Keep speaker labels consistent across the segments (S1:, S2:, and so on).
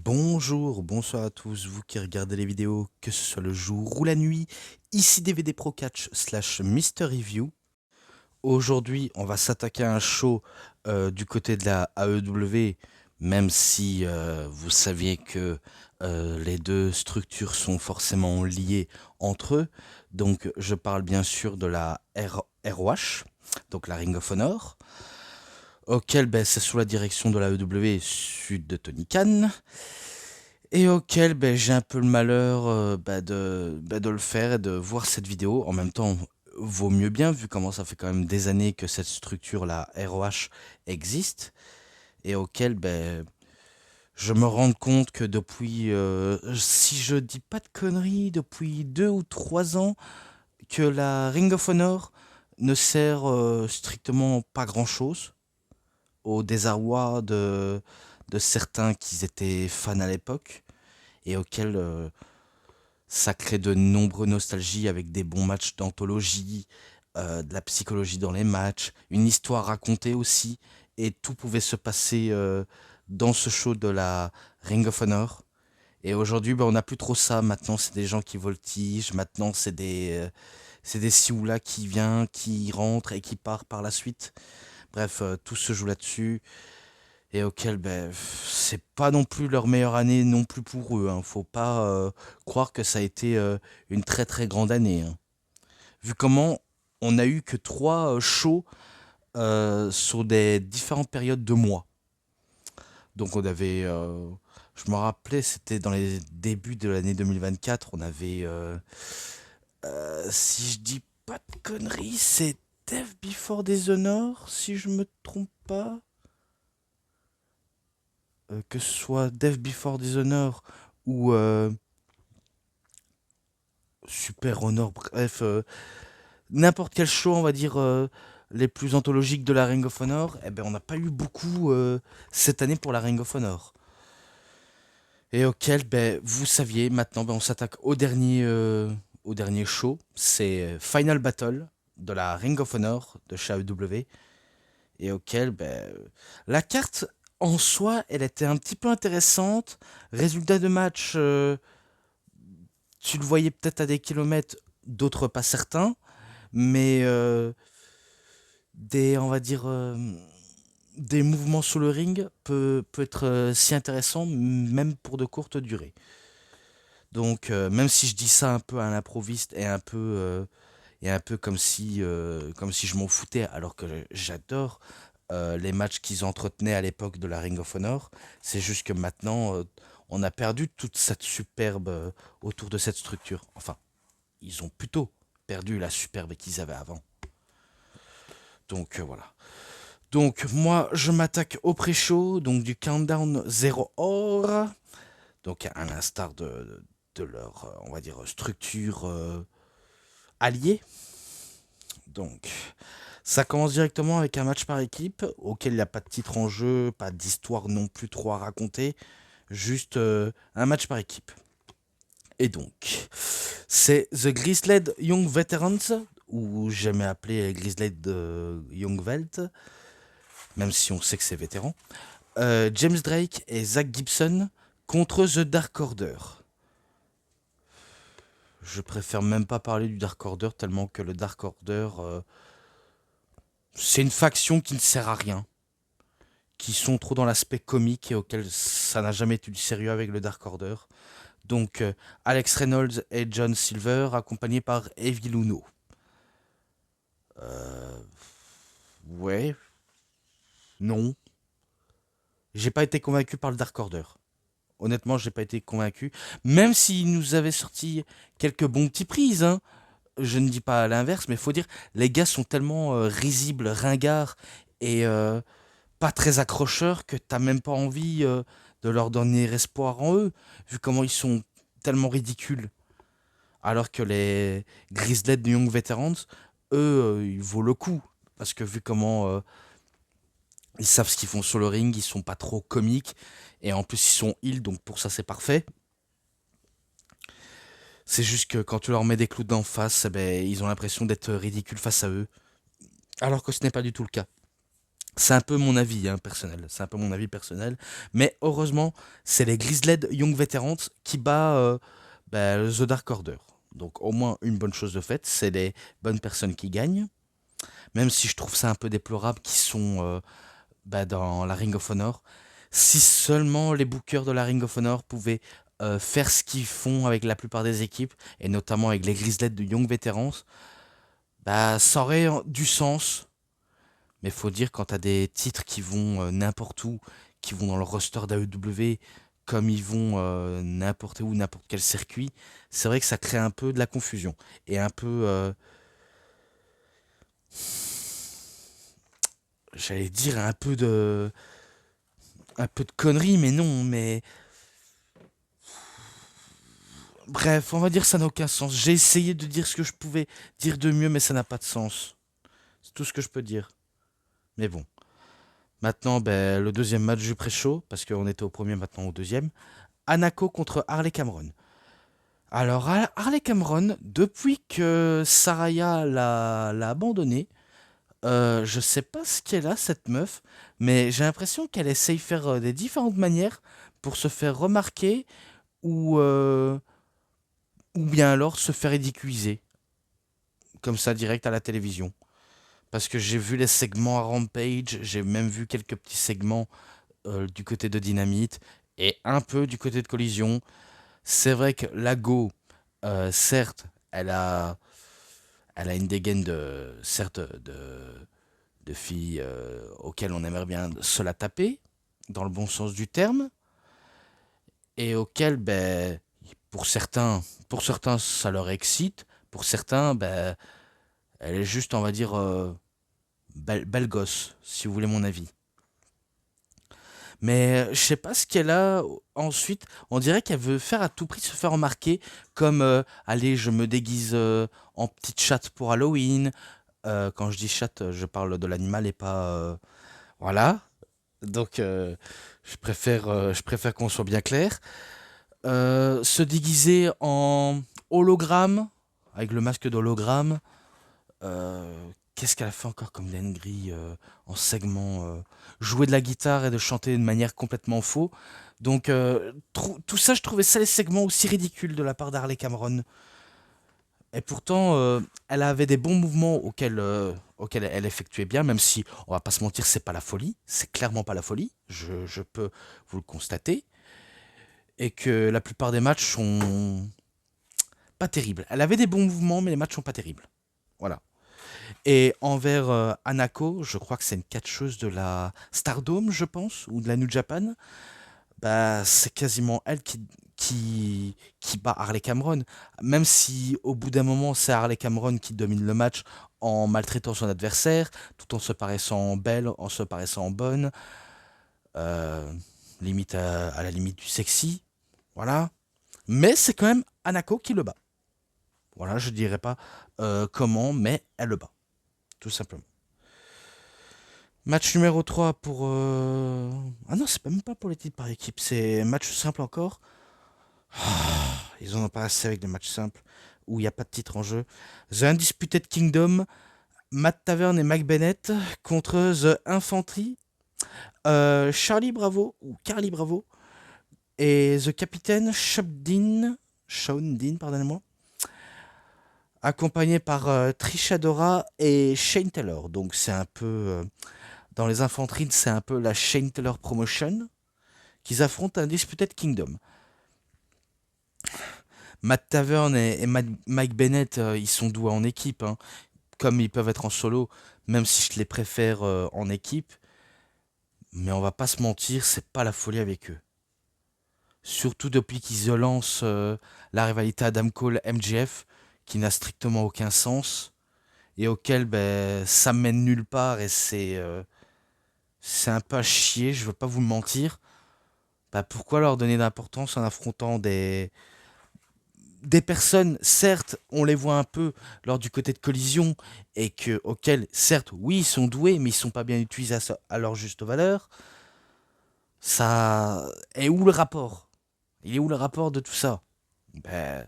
S1: Bonjour, bonsoir à tous, vous qui regardez les vidéos, que ce soit le jour ou la nuit, ici DVD Pro Catch slash Mister Review. Aujourd'hui, on va s'attaquer à un show du côté de la AEW, même si vous saviez que les deux structures sont forcément liées entre eux. Donc, je parle bien sûr de la ROH, donc la Ring of Honor, auquel c'est sous la direction de la AEW Sud de Tony Khan. Et auquel j'ai un peu le malheur de le faire et de voir cette vidéo. En même temps, vaut mieux bien, vu comment ça fait quand même des années que cette structure, la ROH, existe. Et auquel je me rends compte que depuis, si je dis pas de conneries, depuis 2 ou 3 ans, que la Ring of Honor ne sert strictement pas grand-chose, au désarroi de certains qui étaient fans à l'époque et auquel ça crée de nombreuses nostalgies avec des bons matchs d'anthologie, de la psychologie dans les matchs, une histoire racontée aussi, et tout pouvait se passer dans ce show de la Ring of Honor. Et aujourd'hui, on n'a plus trop ça. Maintenant, c'est des gens qui voltigent. Maintenant, c'est des Sioula qui vient, qui rentre et qui part par la suite. Bref, tout se joue là-dessus et auquel c'est pas non plus leur meilleure année non plus pour eux, hein. Faut pas croire que ça a été une très très grande année, hein. Vu comment on a eu que 3 shows sur des différentes périodes de mois. Donc on avait, je me rappelais, c'était dans les débuts de l'année 2024, on avait, si je dis pas de conneries, c'est Death Before Dishonor, si je me trompe pas. Que ce soit Death Before Dishonor ou Super Honor, bref, n'importe quel show, on va dire, les plus anthologiques de la Ring of Honor, on n'a pas eu beaucoup cette année pour la Ring of Honor. Et auquel, vous saviez, maintenant, on s'attaque au dernier show, c'est Final Battle de la Ring of Honor de chez AEW, et auquel, la carte en soi, elle était un petit peu intéressante. Résultat de match, tu le voyais peut-être à des kilomètres, d'autres pas certains, mais on va dire, des mouvements sur le ring peut être si intéressant, même pour de courtes durées. Donc, même si je dis ça un peu à l'improviste et un peu comme si je m'en foutais, alors que j'adore les matchs qu'ils entretenaient à l'époque de la Ring of Honor, c'est juste que maintenant, on a perdu toute cette superbe autour de cette structure. Enfin, ils ont plutôt perdu la superbe qu'ils avaient avant. Donc voilà. Donc moi je m'attaque au pré-show, donc du Countdown 0 Or. Donc à l'instar de leur, on va dire, structure alliée. Donc ça commence directement avec un match par équipe, auquel il n'y a pas de titre en jeu, pas d'histoire non plus trop à raconter, juste un match par équipe. Et donc, c'est The Grizzled Young Veterans, ou jamais appelé Grizzled Young Velt, même si on sait que c'est vétéran. James Drake et Zach Gibson contre The Dark Order. Je préfère même pas parler du Dark Order tellement que le Dark Order, c'est une faction qui ne sert à rien, qui sont trop dans l'aspect comique et auquel ça n'a jamais été du sérieux avec le Dark Order. Donc Alex Reynolds et John Silver accompagnés par Evil Uno. Ouais, non. J'ai pas été convaincu par le Dark Order. Honnêtement, j'ai pas été convaincu. Même s'il nous avait sorti quelques bons petits prises, hein. Je ne dis pas l'inverse, mais il faut dire, les gars sont tellement risibles, ringards et pas très accrocheurs que t'as même pas envie de leur donner espoir en eux, vu comment ils sont tellement ridicules. Alors que les Grizzled Young Veterans, eux, ils vaut le coup. Parce que vu comment ils savent ce qu'ils font sur le ring, ils sont pas trop comiques. Et en plus, ils sont heal, donc pour ça, c'est parfait. C'est juste que quand tu leur mets des clous d'en face, ils ont l'impression d'être ridicules face à eux. Alors que ce n'est pas du tout le cas. C'est un peu mon avis personnel. C'est un peu mon avis personnel. Mais heureusement, c'est les Grizzled Young Veterans qui bat The Dark Order. Donc au moins une bonne chose de faite, c'est les bonnes personnes qui gagnent. Même si je trouve ça un peu déplorable qu'ils sont dans la Ring of Honor. Si seulement les bookers de la Ring of Honor pouvaient faire ce qu'ils font avec la plupart des équipes, et notamment avec les Grizzled de Young Veterans, ça aurait du sens. Mais faut dire quand t'as des titres qui vont n'importe où, qui vont dans le roster d'AEW, comme ils vont n'importe où, n'importe quel circuit, c'est vrai que ça crée un peu de la confusion. Et un peu, j'allais dire un peu de conneries, mais non, mais bref, on va dire que ça n'a aucun sens. J'ai essayé de dire ce que je pouvais dire de mieux, mais ça n'a pas de sens. C'est tout ce que je peux dire. Mais bon. Maintenant, le deuxième match du pré-show, parce qu'on était au premier, maintenant au deuxième. Anako contre Harley Cameron. Alors, Harley Cameron, depuis que Saraya l'a abandonné, je sais pas ce qu'elle a, cette meuf, mais j'ai l'impression qu'elle essaye de faire des différentes manières pour se faire remarquer ou, euh, ou bien alors se faire ridiculiser, comme ça, direct à la télévision. Parce que j'ai vu les segments à Rampage, j'ai même vu quelques petits segments du côté de Dynamite et un peu du côté de Collision. C'est vrai que la Go, certes, elle a une dégaine certes, de filles auxquelles on aimerait bien se la taper, dans le bon sens du terme, et auxquelles, pour certains, ça leur excite, pour certains, elle est juste, on va dire, belle gosse, si vous voulez mon avis. Mais je sais pas ce qu'elle a ensuite. On dirait qu'elle veut faire à tout prix se faire remarquer, comme allez, je me déguise en petite chatte pour Halloween. Quand je dis chatte, je parle de l'animal et pas voilà. Donc je préfère qu'on soit bien clair. Se déguiser en hologramme avec le masque d'hologramme. Qu'est-ce qu'elle a fait encore comme dinguerie en segment jouer de la guitare et de chanter de manière complètement faux. Donc tout ça, je trouvais ça les segments aussi ridicules de la part d'Harley Cameron. Et pourtant, elle avait des bons mouvements auxquels elle effectuait bien, même si, on va pas se mentir, c'est pas la folie. C'est clairement pas la folie. Je peux vous le constater. Et que la plupart des matchs sont pas terribles. Elle avait des bons mouvements, mais les matchs sont pas terribles. Voilà. Et envers Anako, je crois que c'est une catcheuse de la Stardom, je pense, ou de la New Japan. C'est quasiment elle qui bat Harley Cameron. Même si au bout d'un moment, c'est Harley Cameron qui domine le match en maltraitant son adversaire, tout en se paraissant belle, en se paraissant bonne, euh, limite à la limite du sexy. Voilà. Mais c'est quand même Anako qui le bat. Voilà, je dirais pas comment, mais elle le bat. Tout simplement. Match numéro 3 pour... Ah non, c'est même pas pour les titres par équipe, c'est match simple encore. Ils en ont pas assez avec des matchs simples où il n'y a pas de titre en jeu. The Undisputed Kingdom, Matt Tavern et Mike Bennett contre The Infantry, Charlie Bravo, ou Carly Bravo, et The Captain Sean Dean, pardonnez-moi, accompagné par Trish Adora et Shane Taylor. Donc c'est un peu... dans les infanteries, c'est un peu la Shane Taylor Promotion qu'ils affrontent un Disputed Kingdom. Matt Tavern et Mike Bennett, ils sont doués en équipe, hein, comme ils peuvent être en solo, même si je les préfère en équipe. Mais on va pas se mentir, c'est pas la folie avec eux. Surtout depuis qu'ils lancent la rivalité Adam Cole MJF, qui n'a strictement aucun sens et auquel ça mène nulle part et c'est un peu à chier, je veux pas vous mentir. Pourquoi leur donner d'importance en affrontant des personnes, certes, on les voit un peu lors du côté de collision, et auxquelles, certes, oui, ils sont doués, mais ils sont pas bien utilisés à leur juste valeur. Ça. Et où le rapport? Il est où le rapport de tout ça? Ben,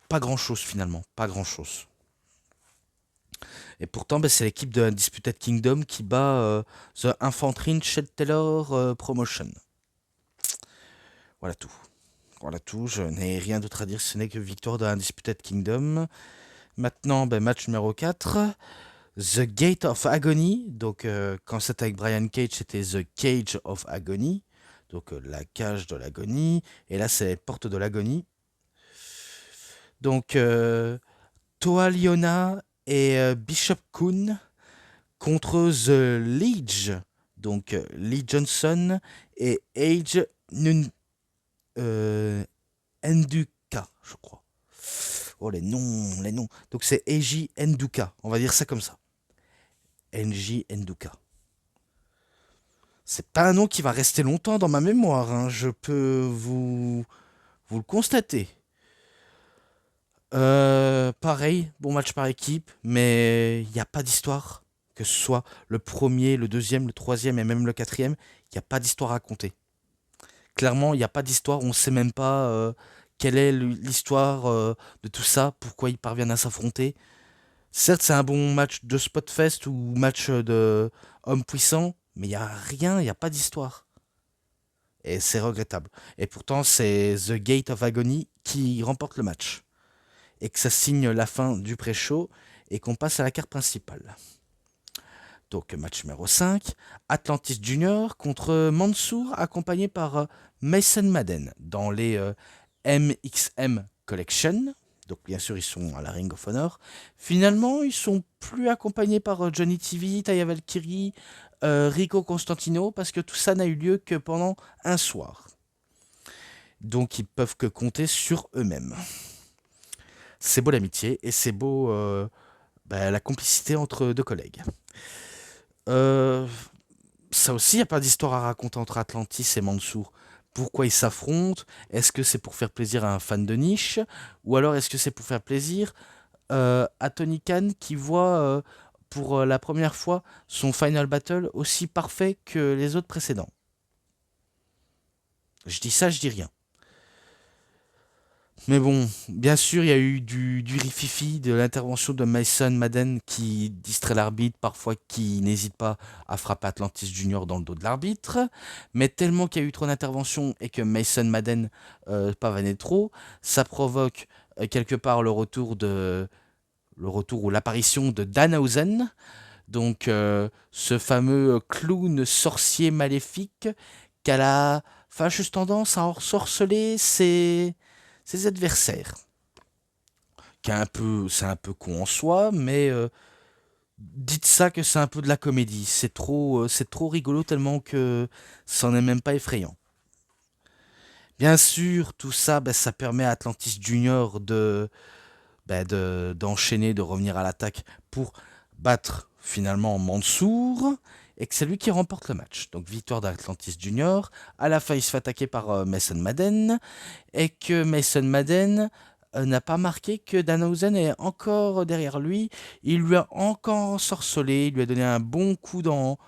S1: pas grand chose finalement, pas grand chose. Et pourtant, c'est l'équipe de Undisputed Kingdom qui bat The Infantry Shed Taylor Promotion. Voilà tout. Voilà tout, je n'ai rien d'autre à dire, ce n'est que victoire de Undisputed Kingdom. Maintenant, match numéro 4, The Gate of Agony. Donc, quand c'était avec Brian Cage, c'était The Cage of Agony. Donc, la cage de l'agonie. Et là, c'est les portes de l'agonie. Donc, Toa Liona et Bishop Kuhn contre The Liege. Donc, Lee Johnson et Age Nduka, je crois. Oh, les noms, les noms. Donc, c'est Eiji Nduka. On va dire ça comme ça. Eiji Nduka. C'est pas un nom qui va rester longtemps dans ma mémoire, hein. Je peux vous le constater. Pareil, bon match par équipe, mais il n'y a pas d'histoire. Que ce soit le premier, le deuxième, le troisième et même le quatrième, il n'y a pas d'histoire à raconter. Clairement, il n'y a pas d'histoire, on ne sait même pas quelle est l'histoire de tout ça, pourquoi ils parviennent à s'affronter. Certes, c'est un bon match de Spotfest ou match de hommes puissants, mais il n'y a rien, il n'y a pas d'histoire. Et c'est regrettable. Et pourtant, c'est The Gate of Agony qui remporte le match. Et que ça signe la fin du pré-show et qu'on passe à la carte principale. Donc, match numéro 5, Atlantis Junior contre Mansour, accompagné par Mason Madden dans les MXM Collection. Donc, bien sûr, ils sont à la Ring of Honor. Finalement, ils sont plus accompagnés par Johnny TV, Taya Valkyrie, Rico Constantino, parce que tout ça n'a eu lieu que pendant un soir. Donc, ils peuvent que compter sur eux-mêmes. C'est beau l'amitié et c'est beau la complicité entre deux collègues. Ça aussi, il n'y a pas d'histoire à raconter entre Atlantis et Mansour. Pourquoi ils s'affrontent? Est-ce que c'est pour faire plaisir à un fan de niche? Ou alors est-ce que c'est pour faire plaisir à Tony Khan qui voit pour la première fois son Final Battle aussi parfait que les autres précédents? Je dis ça, je dis rien. Mais bon, bien sûr, il y a eu du rififi, de l'intervention de Mason Madden qui distrait l'arbitre, parfois qui n'hésite pas à frapper Atlantis Junior dans le dos de l'arbitre. Mais tellement qu'il y a eu trop d'interventions et que Mason Madden pavanait trop, ça provoque quelque part le retour ou l'apparition de Danhausen. Donc, ce fameux clown sorcier maléfique qui a la fâcheuse tendance à ensorceler ses adversaires. C'est un peu con en soi, mais dites ça que c'est un peu de la comédie. C'est trop rigolo tellement que ça n'en est même pas effrayant. Bien sûr, tout ça, ça permet à Atlantis Junior d'enchaîner, de revenir à l'attaque pour battre finalement Mansour et que c'est lui qui remporte le match. Donc victoire d'Atlantis Junior. À la fin, il se fait attaquer par Mason Madden et que Mason Madden n'a pas marqué que Danhausen est encore derrière lui. Il lui a encore ensorcelé, il lui a donné un bon coup dans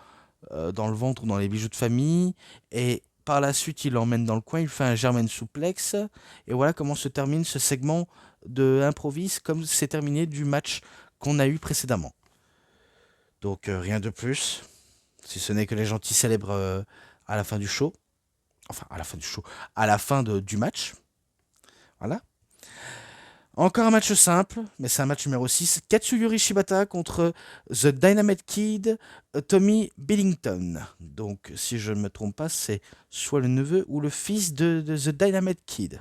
S1: le ventre ou dans les bijoux de famille. Et par la suite, il l'emmène dans le coin, il fait un German suplex. Et voilà comment se termine ce segment de improvise, comme c'est terminé du match qu'on a eu précédemment. Donc rien de plus, si ce n'est que les gentils célèbrent à la fin du show. Enfin, à la fin du show, à la fin du match. Voilà. Encore un match simple, mais c'est un match numéro 6. Katsuyori Shibata contre The Dynamite Kid, Tommy Billington. Donc, si je ne me trompe pas, c'est soit le neveu ou le fils de The Dynamite Kid.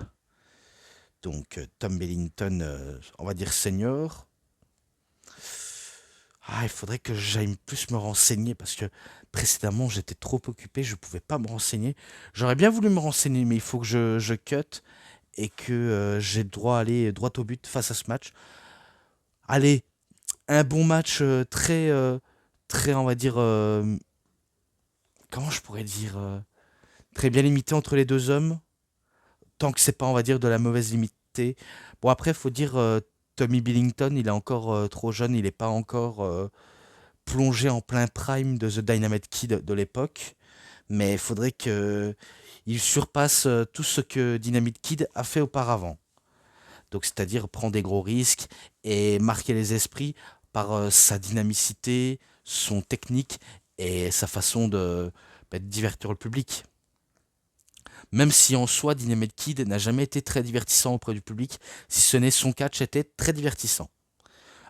S1: Donc, Tom Billington, on va dire senior. Il faudrait que j'aille plus me renseigner parce que précédemment, j'étais trop occupé, je ne pouvais pas me renseigner. J'aurais bien voulu me renseigner, mais il faut que je cut et que j'ai le droit à aller droit au but face à ce match. Allez, un bon match très, on va dire, comment je pourrais dire, très bien limité entre les deux hommes, tant que c'est pas, on va dire, de la mauvaise limitée. Bon, après, il faut dire, Tommy Billington, il est encore trop jeune, il n'est pas encore plongé en plein prime de The Dynamite Kid de l'époque, mais il faudrait qu'il surpasse tout ce que Dynamite Kid a fait auparavant. Donc, c'est-à-dire prendre des gros risques et marquer les esprits par sa dynamicité, son technique et sa façon de divertir le public. Même si en soi, Dynamite Kid n'a jamais été très divertissant auprès du public, si ce n'est son catch était très divertissant.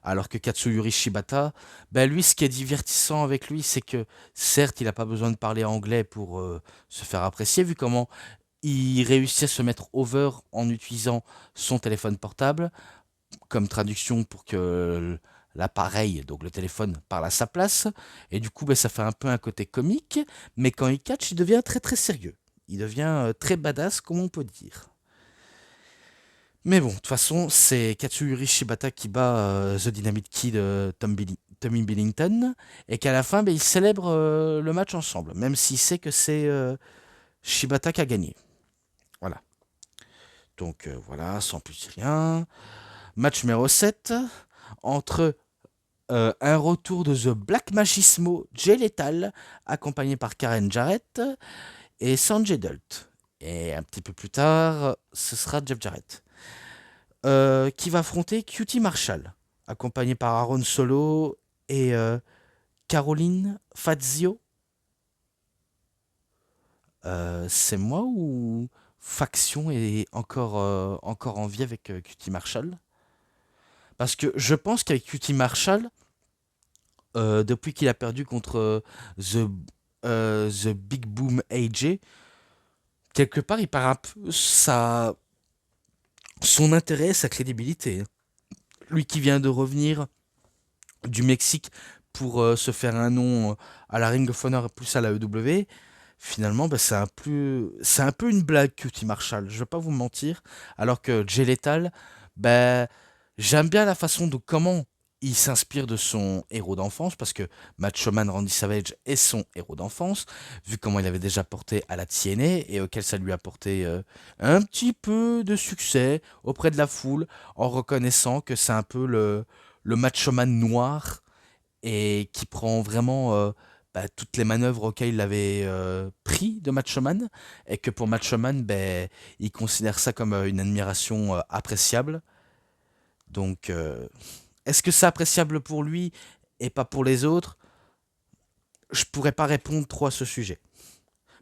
S1: Alors que Katsuyori Shibata, ben lui, ce qui est divertissant avec lui, c'est que certes, il n'a pas besoin de parler anglais pour se faire apprécier, vu comment il réussit à se mettre over en utilisant son téléphone portable comme traduction pour que l'appareil, donc le téléphone, parle à sa place. Et du coup, ben, ça fait un peu un côté comique, mais quand il catch, il devient très très sérieux. Il devient très badass, comme on peut dire. Mais bon, de toute façon, c'est Katsuyori Shibata qui bat The Dynamite Kid Tommy Billington, et qu'à la fin, ben, ils célèbrent le match ensemble, même s'il sait que c'est Shibata qui a gagné. Voilà. Donc voilà, sans plus rien. Match numéro 7, entre un retour de The Black Machismo, Jay Lethal, accompagné par Karen Jarrett, et Sanjay Dutt. Et un petit peu plus tard, ce sera Jeff Jarrett. Qui va affronter Cutie Marshall, accompagné par Aaron Solo et Caroline Fazio. C'est moi ou Faction est encore en vie avec Cutie Marshall? Parce que je pense qu'avec Cutie Marshall, depuis qu'il a perdu contre The Big Boom AJ, quelque part il perd un peu son intérêt, sa crédibilité. Lui qui vient de revenir du Mexique pour se faire un nom à la Ring of Honor plus à la EW, finalement bah, c'est un peu une blague Cutie Marshall, je vais pas vous mentir, alors que Jay Lethal, bah, j'aime bien la façon de comment il s'inspire de son héros d'enfance, parce que Macho Man Randy Savage est son héros d'enfance, vu comment il avait déjà porté à la TNA et auquel ça lui a apporté un petit peu de succès auprès de la foule, en reconnaissant que c'est un peu le Macho Man noir et qui prend vraiment bah, toutes les manœuvres auxquelles il avait pris de Macho Man, et que pour Macho Man, ben, il considère ça comme une admiration appréciable. Donc, est-ce que c'est appréciable pour lui et pas pour les autres? Je pourrais pas répondre trop à ce sujet.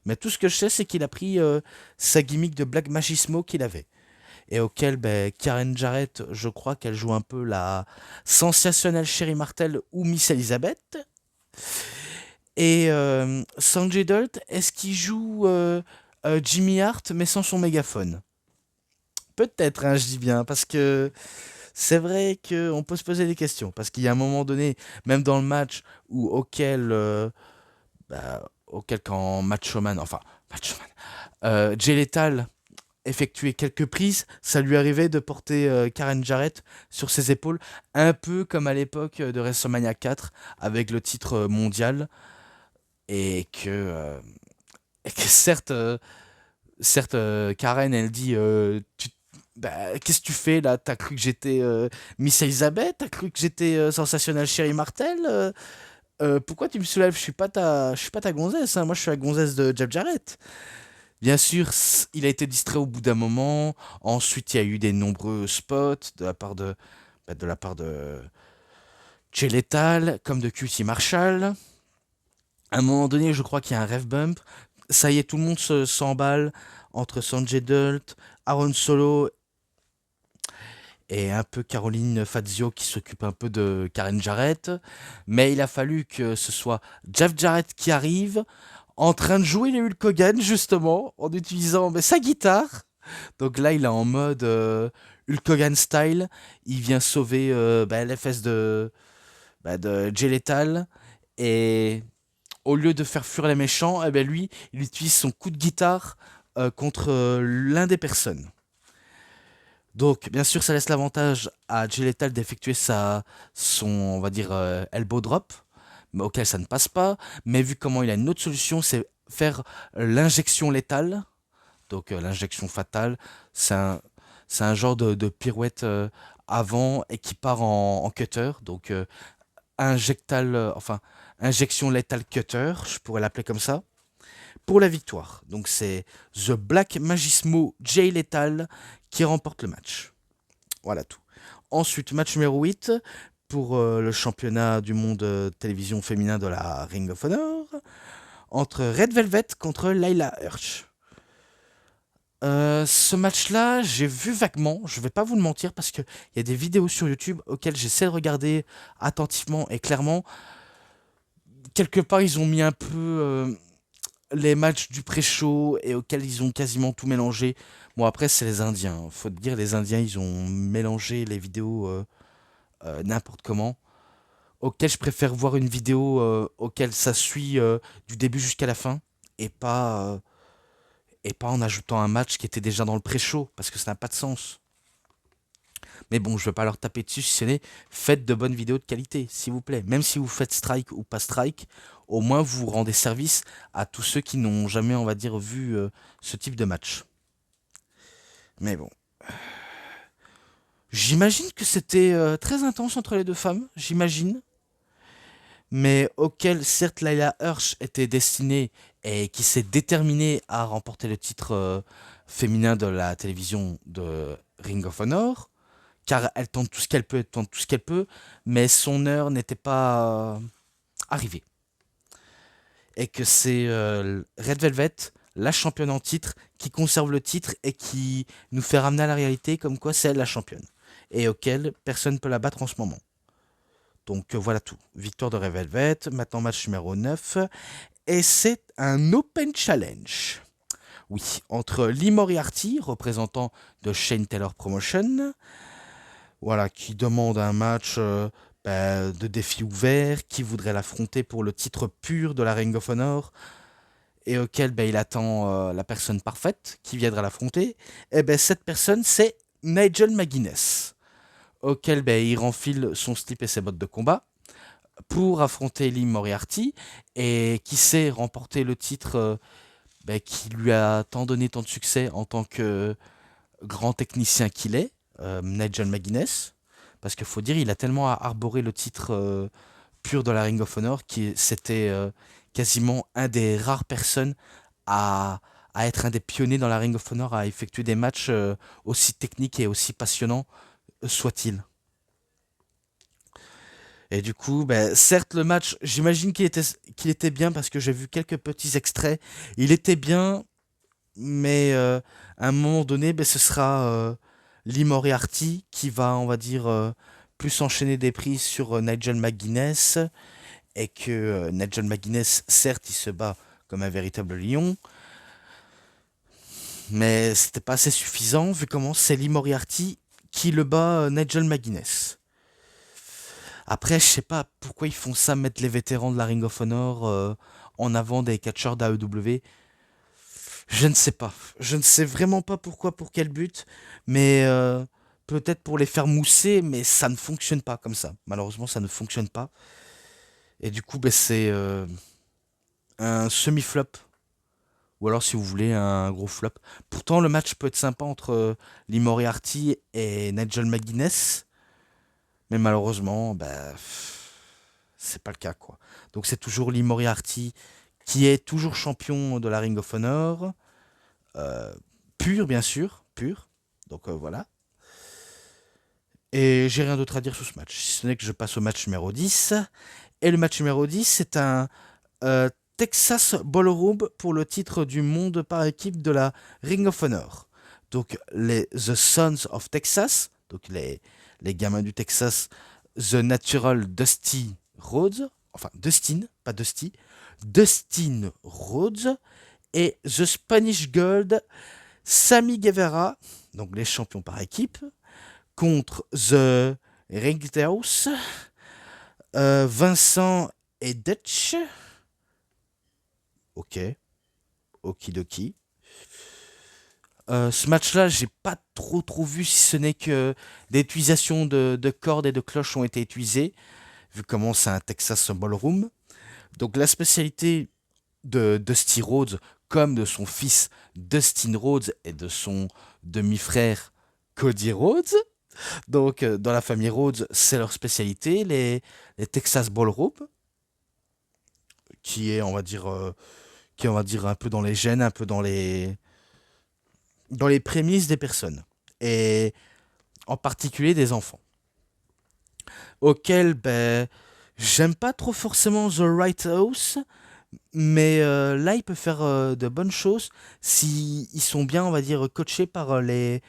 S1: Mais tout ce que je sais, c'est qu'il a pris sa gimmick de Black Machismo qu'il avait. Et auquel ben, Karen Jarrett, je crois qu'elle joue un peu la sensationnelle Sherry Martel ou Miss Elizabeth. Et Sanjay Dutt, est-ce qu'il joue Jimmy Hart mais sans son mégaphone? Peut-être, hein, je dis bien, parce que c'est vrai qu'on peut se poser des questions. Parce qu'il y a un moment donné, même dans le match, auquel quand Macho Man, enfin, Macho Man, Jay Lethal effectuait quelques prises, ça lui arrivait de porter Karen Jarrett sur ses épaules, un peu comme à l'époque de WrestleMania 4, avec le titre mondial. Et que certes, Karen, elle dit bah, qu'est-ce que tu fais là? T'as cru que j'étais Miss Elizabeth? T'as cru que j'étais Sensationnel Sherry Martel? Pourquoi tu me soulèves? Je suis pas ta gonzesse, hein. Moi, je suis la gonzesse de Jeff Jarrett. Bien sûr, il a été distrait au bout d'un moment. Ensuite, il y a eu des nombreux spots de la part de Jay Lethal, comme de QT Marshall. À un moment donné, je crois qu'il y a un ref bump. Ça y est, tout le monde s'emballe entre Sanjay Dutt, Aaron Solo et un peu Caroline Fazio qui s'occupe un peu de Karen Jarrett. Mais il a fallu que ce soit Jeff Jarrett qui arrive en train de jouer les Hulk Hogan, justement, en utilisant sa guitare. Donc là, il est en mode Hulk Hogan style. Il vient sauver les fesses de Jay Lethal. Et au lieu de faire fuir les méchants, eh ben lui, il utilise son coup de guitare contre l'un des personnes. Donc, bien sûr, ça laisse l'avantage à Jay Lethal d'effectuer on va dire, elbow drop, mais auquel ça ne passe pas. Mais vu comment il a une autre solution, c'est faire l'injection létale. Donc, l'injection fatale, c'est un genre de pirouette avant et qui part en cutter. Donc, injection létale cutter, je pourrais l'appeler comme ça, pour la victoire. Donc c'est The Black Magismo Jay Lethal qui remporte le match. Voilà tout. Ensuite, match numéro 8, pour le championnat du monde télévision féminin de la Ring of Honor entre Red Velvet contre Layla Hirsch. Ce match-là, j'ai vu vaguement, je vais pas vous le mentir, parce qu'il y a des vidéos sur YouTube auxquelles j'essaie de regarder attentivement et clairement. Quelque part, ils ont mis un peu les matchs du pré-show et auxquels ils ont quasiment tout mélangé. Bon, après, c'est les Indiens. Faut te dire, les Indiens, ils ont mélangé les vidéos n'importe comment. Auquel je préfère voir une vidéo auquel ça suit du début jusqu'à la fin et pas en ajoutant un match qui était déjà dans le pré-show parce que ça n'a pas de sens. Mais bon, je ne veux pas leur taper dessus si ce n'est faites de bonnes vidéos de qualité, s'il vous plaît. Même si vous faites strike ou pas strike, au moins vous rendez service à tous ceux qui n'ont jamais, on va dire, vu ce type de match. Mais bon. J'imagine que c'était très intense entre les deux femmes, j'imagine. Mais auquel certes Layla Hirsch était destinée et qui s'est déterminée à remporter le titre féminin de la télévision de Ring of Honor, car elle tente tout ce qu'elle peut, elle tente tout ce qu'elle peut, mais son heure n'était pas arrivée. Et que c'est Red Velvet, la championne en titre, qui conserve le titre et qui nous fait ramener à la réalité comme quoi c'est elle la championne. Et auquel personne ne peut la battre en ce moment. Donc voilà tout. Victoire de Red Velvet, maintenant match numéro 9. Et c'est un Open Challenge. Oui, entre Lee Moriarty, représentant de Shane Taylor Promotion, voilà, qui demande un match de défi ouvert, qui voudrait l'affronter pour le titre pur de la Ring of Honor, et auquel il attend la personne parfaite qui viendra l'affronter. Et cette personne, c'est Nigel McGuinness, auquel il renfile son slip et ses bottes de combat pour affronter Lee Moriarty, et qui sait remporter le titre qui lui a tant donné tant de succès en tant que grand technicien qu'il est, Nigel McGuinness. Parce qu'il faut dire, il a tellement arboré le titre pur de la Ring of Honor que c'était quasiment un des rares personnes à être un des pionniers dans la Ring of Honor, à effectuer des matchs aussi techniques et aussi passionnants soient-ils. Et du coup, certes, le match, j'imagine qu'il était bien parce que j'ai vu quelques petits extraits. Il était bien, mais à un moment donné, ce sera Lee Moriarty qui va, on va dire, plus enchaîner des prises sur Nigel McGuinness. Et que Nigel McGuinness, certes, il se bat comme un véritable lion, mais c'était pas assez suffisant vu comment c'est Lee Moriarty qui le bat Nigel McGuinness. Après, je sais pas pourquoi ils font ça, mettre les vétérans de la Ring of Honor en avant des catcheurs d'AEW. Je ne sais pas. Je ne sais vraiment pas pourquoi, pour quel but, mais peut-être pour les faire mousser, mais ça ne fonctionne pas comme ça. Malheureusement, ça ne fonctionne pas. Et du coup, c'est un semi-flop. Ou alors, si vous voulez, un gros flop. Pourtant, le match peut être sympa entre Lee Moriarty et Nigel McGuinness. Mais malheureusement, c'est pas le cas, quoi. Donc c'est toujours Lee Moriarty qui est toujours champion de la Ring of Honor. Pur, bien sûr, pur. Donc voilà. Et j'ai rien d'autre à dire sur ce match, si ce n'est que je passe au match numéro 10. Et le match numéro 10, c'est un Texas Ballroom pour le titre du monde par équipe de la Ring of Honor. Donc les The Sons of Texas, donc les gamins du Texas, The Natural Dusty Rhodes, enfin Dustin, pas Dusty, Dustin Rhodes, et The Spanish Gold, Sammy Guevara, donc les champions par équipe, contre The Ringtails, Vincent et Dutch. Ok, okidoki. Ce match-là, j'ai pas trop vu, si ce n'est que des utilisations de cordes et de cloches ont été utilisées, vu comment c'est un Texas Ballroom. Donc la spécialité de Dusty Rhodes, comme de son fils Dustin Rhodes et de son demi-frère Cody Rhodes. Donc dans la famille Rhodes, c'est leur spécialité, les Texas Ballroom, qui est, on va dire, un peu dans les gènes, un peu dans les prémices des personnes, et en particulier des enfants. auquel j'aime pas trop forcément The Right House, mais là il peut faire de bonnes choses si ils sont bien, on va dire, coachés par les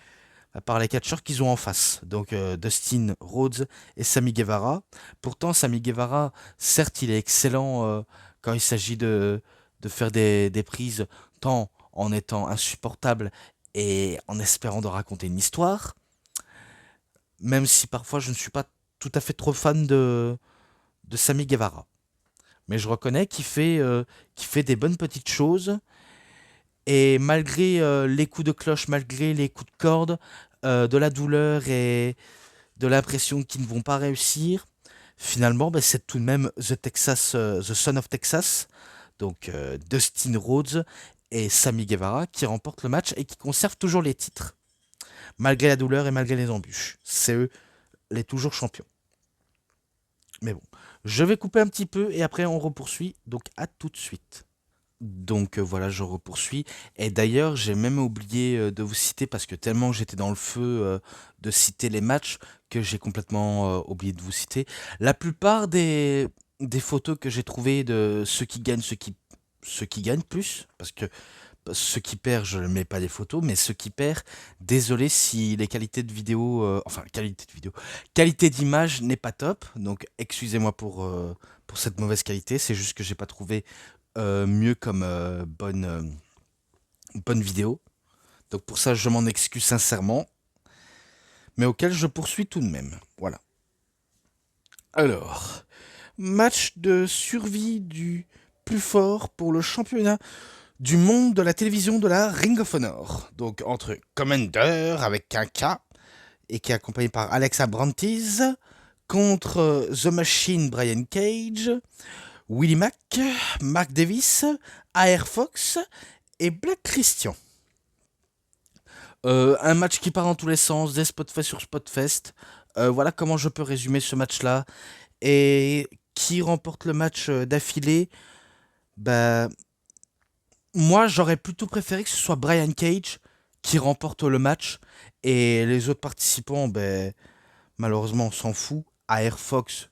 S1: catcheurs qu'ils ont en face. Donc Dustin Rhodes et Sammy Guevara. Pourtant, Sammy Guevara, certes, il est excellent quand il s'agit de faire des prises, tant en étant insupportable et en espérant de raconter une histoire, même si parfois je ne suis pas tout à fait trop fan de Sammy Guevara. Mais je reconnais qu'il fait des bonnes petites choses. Et malgré les coups de cloche, malgré les coups de corde, de la douleur et de l'impression qu'ils ne vont pas réussir, finalement, c'est tout de même The Son of Texas, donc Dustin Rhodes et Sammy Guevara qui remportent le match et qui conservent toujours les titres, malgré la douleur et malgré les embûches. C'est eux les toujours champions. Mais bon, je vais couper un petit peu et après on repoursuit, donc à tout de suite. Donc voilà, je repoursuis. Et d'ailleurs, j'ai même oublié de vous citer parce que tellement j'étais dans le feu de citer les matchs que j'ai complètement oublié de vous citer. La plupart des photos que j'ai trouvées de ceux qui gagnent, ceux qui gagnent plus, parce que ceux qui perdent, je ne mets pas des photos, mais ceux qui perdent, désolé si les qualités de vidéo, qualité de vidéo, qualité d'image n'est pas top, donc excusez-moi pour cette mauvaise qualité, c'est juste que j'ai pas trouvé mieux comme bonne vidéo. Donc pour ça, je m'en excuse sincèrement, mais auquel je poursuis tout de même. Voilà. Alors, match de survie du plus fort pour le championnat du monde de la télévision de la Ring of Honor. Donc entre Commander avec un K et qui est accompagné par Alexa Brantiz contre The Machine Brian Cage, Willie Mack, Mark Davis, AR Fox et Black Christian. Un match qui part dans tous les sens, des spotfest sur spotfest. Voilà comment je peux résumer ce match-là. Et qui remporte le match d'affilée? Bah, moi, j'aurais plutôt préféré que ce soit Brian Cage qui remporte le match. Et les autres participants, malheureusement, on s'en fout. AR Fox,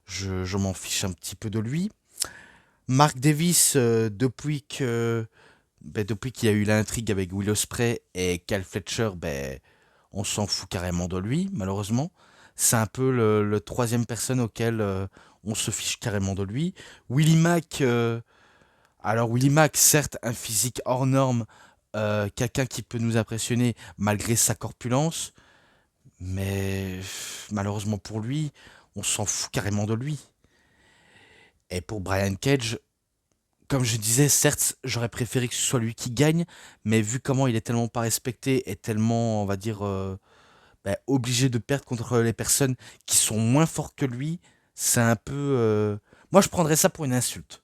S1: je m'en fiche un petit peu de lui. Mark Davis, depuis qu'il y a eu l'intrigue avec Will Ospreay et Cal Fletcher, on s'en fout carrément de lui, malheureusement. C'est un peu le troisième personne auquel on se fiche carrément de lui. Willie Mack, alors Willie Mack, certes, un physique hors norme, quelqu'un qui peut nous impressionner malgré sa corpulence, mais malheureusement pour lui, on s'en fout carrément de lui. Et pour Brian Cage, comme je disais, certes, j'aurais préféré que ce soit lui qui gagne, mais vu comment il est tellement pas respecté et tellement, on va dire, obligé de perdre contre les personnes qui sont moins fortes que lui, c'est un peu... Moi, je prendrais ça pour une insulte.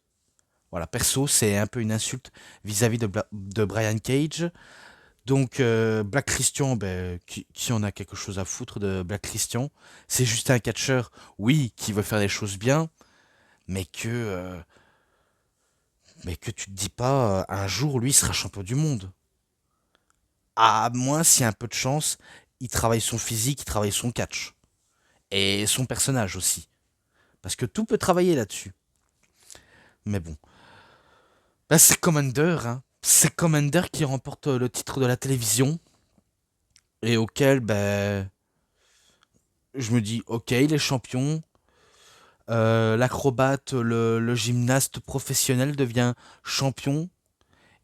S1: Voilà, perso, c'est un peu une insulte vis-à-vis de Brian Cage. Donc, Black Christian, qui en a quelque chose à foutre de Black Christian? C'est juste un catcheur, oui, qui veut faire des choses bien, mais mais que tu te dis pas, un jour, lui, il sera champion du monde. À moins, s'il y a un peu de chance, il travaille son physique, il travaille son catch. Et son personnage aussi. Parce que tout peut travailler là-dessus. Mais bon. C'est Commander, hein. C'est Commander qui remporte le titre de la télévision. Et auquel, je me dis, ok, il est champion. L'acrobate, le gymnaste professionnel devient champion.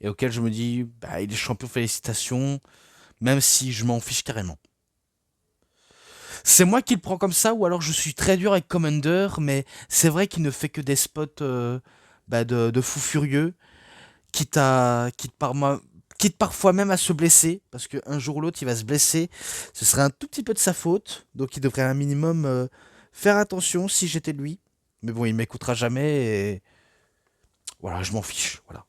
S1: Et auquel je me dis, il est champion, félicitations. Même si je m'en fiche carrément. C'est moi qui le prends comme ça, ou alors je suis très dur avec Commander, mais c'est vrai qu'il ne fait que des spots de fou furieux, quitte parfois même à se blesser, parce qu'un jour ou l'autre il va se blesser, ce serait un tout petit peu de sa faute, donc il devrait un minimum faire attention si j'étais lui. Mais bon, il m'écoutera jamais, et voilà, je m'en fiche, voilà.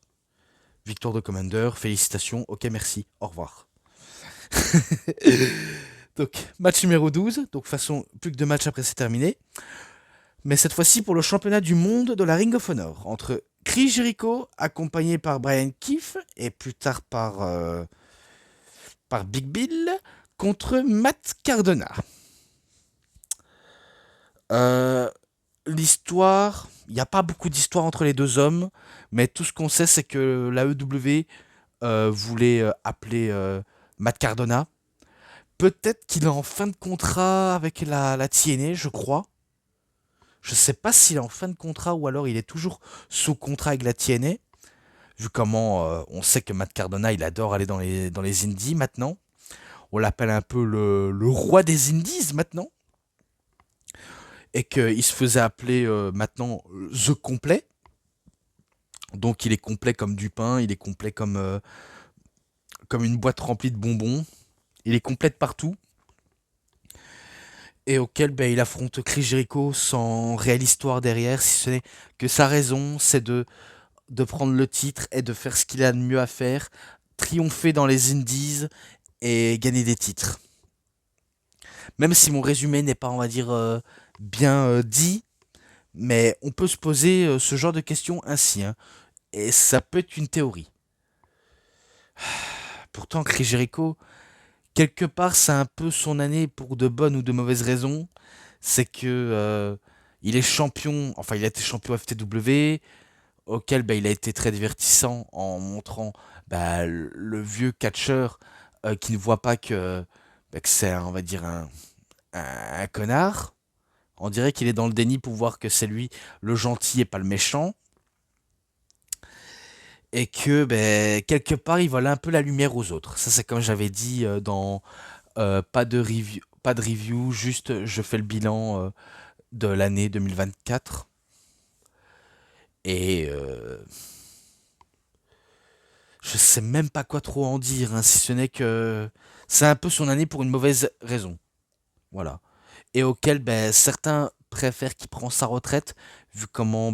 S1: Victoire de Commander, félicitations, ok merci, au revoir. Donc, match numéro 12. Donc, façon, plus que deux matchs après, c'est terminé. Mais cette fois-ci pour le championnat du monde de la Ring of Honor. Entre Chris Jericho, accompagné par Brian Keefe, et plus tard par Big Bill, contre Matt Cardona. Euh, L'histoire, il n'y a pas beaucoup d'histoire entre les deux hommes, mais tout ce qu'on sait, c'est que la EW voulait appeler Matt Cardona. Peut-être qu'il est en fin de contrat avec la TNA, je crois. Je sais pas s'il est en fin de contrat ou alors il est toujours sous contrat avec la TNA. Vu comment on sait que Matt Cardona, il adore aller dans les indies maintenant. On l'appelle un peu le roi des indies maintenant. Et qu'il se faisait appeler maintenant The Complet. Donc il est complet comme du pain, il est complet comme une boîte remplie de bonbons. Il est complet de partout. Et auquel ben, il affronte Chris Jericho sans réelle histoire derrière, si ce n'est que sa raison, c'est de prendre le titre et de faire ce qu'il a de mieux à faire, triompher dans les indies et gagner des titres. Même si mon résumé n'est pas, on va dire, bien dit, mais on peut se poser ce genre de questions ainsi, hein, et ça peut être une théorie. Pourtant, Chris Jericho, quelque part, c'est un peu son année pour de bonnes ou de mauvaises raisons. C'est que il est champion, enfin il a été champion FTW, auquel bah, il a été très divertissant en montrant bah, le vieux catcheur qui ne voit pas que c'est, on va dire, un connard. On dirait qu'il est dans le déni pour voir que c'est lui le gentil et pas le méchant. Et que quelque part il vole un peu la lumière aux autres. Ça c'est comme j'avais dit dans pas de review, juste je fais le bilan de l'année 2024. Et je sais même pas quoi trop en dire, hein, si ce n'est que c'est un peu son année pour une mauvaise raison. Voilà. Et auquel certains préfèrent qu'il prenne sa retraite, vu comment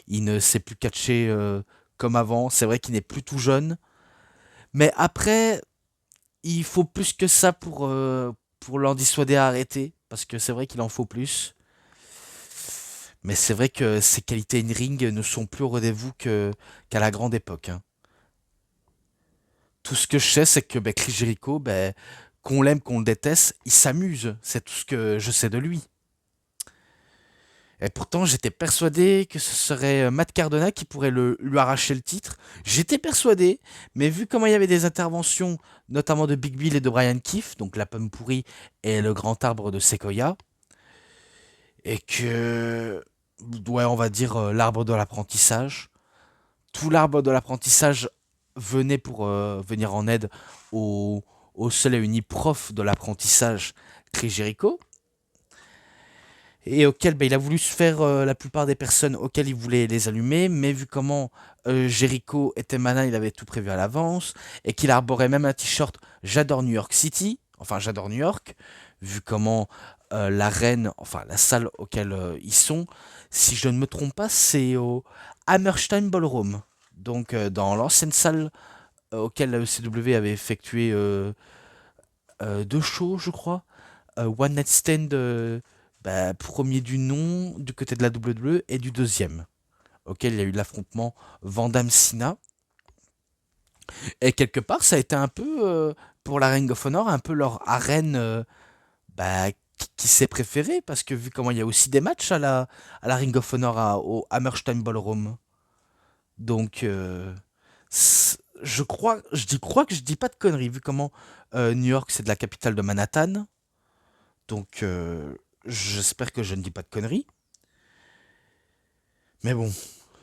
S1: il ne sait plus catcher comme avant. C'est vrai qu'il n'est plus tout jeune. Mais après, il faut plus que ça pour l'en dissuader à arrêter. Parce que c'est vrai qu'il en faut plus. Mais c'est vrai que ses qualités in-ring ne sont plus au rendez-vous qu'à la grande époque, hein. Tout ce que je sais, c'est que Chris Jericho, qu'on l'aime, qu'on le déteste, il s'amuse. C'est tout ce que je sais de lui. Et pourtant, j'étais persuadé que ce serait Matt Cardona qui pourrait lui arracher le titre. J'étais persuadé, mais vu comment il y avait des interventions, notamment de Big Bill et de Brian Keefe, donc la pomme pourrie et le grand arbre de Sequoia, et que, ouais, on va dire l'arbre de l'apprentissage. Tout l'arbre de l'apprentissage venait pour venir en aide au, au seul et unique prof de l'apprentissage, Chris Jericho, et auquel il a voulu se faire la plupart des personnes auxquelles il voulait les allumer, mais vu comment Jericho était malin, il avait tout prévu à l'avance, et qu'il arborait même un t-shirt J'adore New York City, enfin J'adore New York, vu comment l'arène, enfin la salle auquel ils sont, si je ne me trompe pas, c'est au Hammerstein Ballroom, donc dans l'ancienne salle auquel la ECW avait effectué deux shows, je crois. One Night Stand premier du nom du côté de la WWE et du deuxième, auquel il y a eu l'affrontement Van Damme-Cena. Et quelque part, ça a été un peu, pour la Ring of Honor, un peu leur arène qui s'est préférée, parce que vu comment il y a aussi des matchs à la Ring of Honor au Hammerstein Ballroom. Donc, crois que je dis pas de conneries, vu comment New York c'est de la capitale de Manhattan. Donc, j'espère que je ne dis pas de conneries. Mais bon,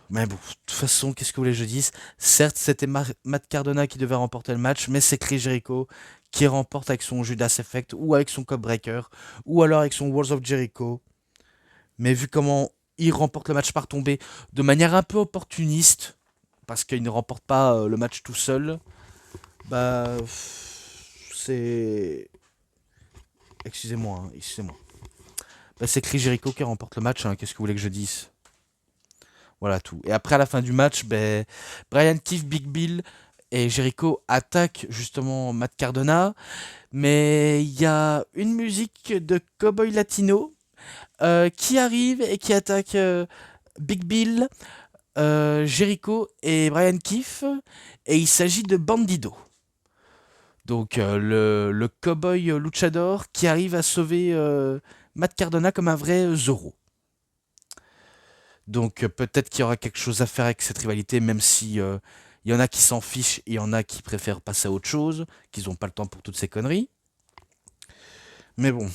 S1: de toute façon, qu'est-ce que vous voulez que je dise? Certes, c'était Matt Cardona qui devait remporter le match, mais c'est Chris Jericho qui remporte avec son Judas Effect, ou avec son Codebreaker, ou alors avec son Walls of Jericho. Mais vu comment il remporte le match par tombée de manière un peu opportuniste, parce qu'il ne remporte pas le match tout seul, c'est... Excusez-moi, hein, excusez-moi. C'est Chris Jericho qui remporte le match, hein, qu'est-ce que vous voulez que je dise? Voilà tout. Et après, à la fin du match, Brian Keefe, Big Bill et Jericho attaquent justement Matt Cardona. Mais il y a une musique de Cowboy Latino qui arrive et qui attaque Big Bill, Jericho et Brian Keefe. Et il s'agit de Bandido. Donc le cowboy luchador qui arrive à sauver Matt Cardona comme un vrai Zoro. Donc peut-être qu'il y aura quelque chose à faire avec cette rivalité, même si il y en a qui s'en fichent et il y en a qui préfèrent passer à autre chose, qu'ils n'ont pas le temps pour toutes ces conneries. Mais bon,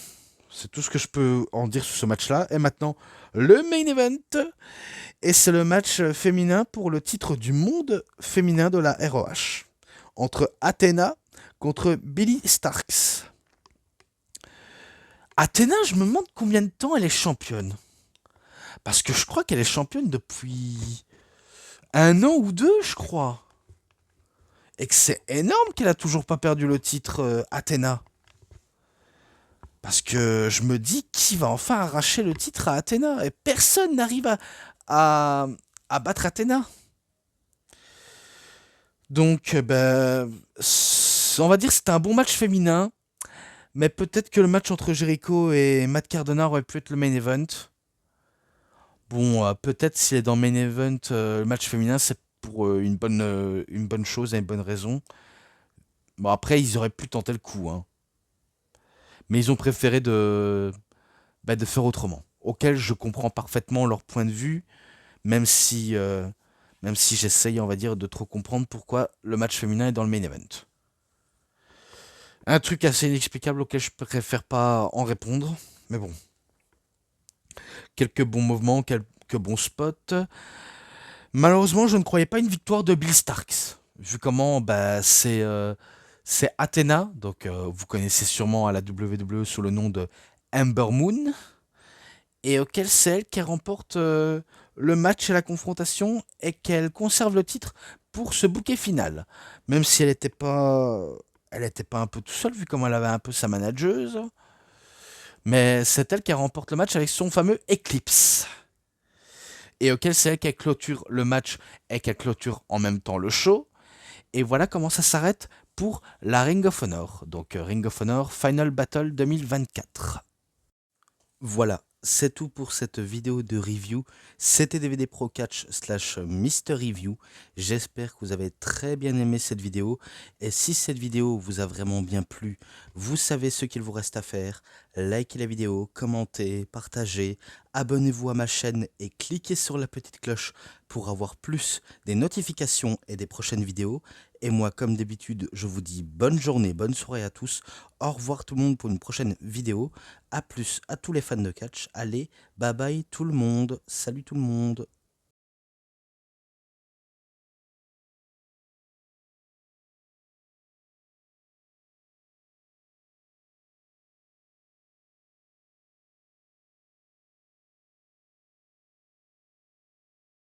S1: c'est tout ce que je peux en dire sur ce match-là. Et maintenant, le main event. Et c'est le match féminin pour le titre du monde féminin de la ROH. Entre Athena contre Billie Starkz. Athena, je me demande combien de temps elle est championne. Parce que je crois qu'elle est championne depuis 1 an ou 2, je crois. Et que c'est énorme qu'elle a toujours pas perdu le titre Athena. Parce que je me dis qui va enfin arracher le titre à Athena. Et personne n'arrive à, à battre Athena. Donc, on va dire que c'était un bon match féminin. Mais peut-être que le match entre Jericho et Matt Cardona aurait pu être le main event. Bon, peut-être s'il est dans le main event, le match féminin, c'est pour une bonne chose et une bonne raison. Bon, après, ils auraient pu tenter le coup, hein. Mais ils ont préféré de faire autrement. Auquel je comprends parfaitement leur point de vue, même si, euh, même si j'essaye, on va dire, de trop comprendre pourquoi le match féminin est dans le main event. Un truc assez inexplicable auquel je préfère pas en répondre, mais bon. Quelques bons mouvements, quelques bons spots. Malheureusement, je ne croyais pas une victoire de Bill Starks. Vu comment c'est Athena, donc vous connaissez sûrement à la WWE sous le nom de Ember Moon, et auquel c'est elle qui remporte le match et la confrontation et qu'elle conserve le titre pour ce bouquet final. Même si elle était pas un peu tout seule vu comment elle avait un peu sa manageuse, mais c'est elle qui remporte le match avec son fameux Eclipse. Et auquel c'est elle qui clôture le match et qui clôture en même temps le show. Et voilà comment ça s'arrête pour la Ring of Honor. Donc Ring of Honor Final Battle 2024. Voilà, c'est tout pour cette vidéo de review. C'était DVD Pro Catch / Mister Review. J'espère que vous avez très bien aimé cette vidéo. Et si cette vidéo vous a vraiment bien plu, vous savez ce qu'il vous reste à faire. Likez la vidéo, commentez, partagez, abonnez-vous à ma chaîne et cliquez sur la petite cloche pour avoir plus des notifications et des prochaines vidéos. Et moi, comme d'habitude, je vous dis bonne journée, bonne soirée à tous. Au revoir tout le monde pour une prochaine vidéo. A plus à tous les fans de catch. Allez, bye bye tout le monde. Salut tout le monde.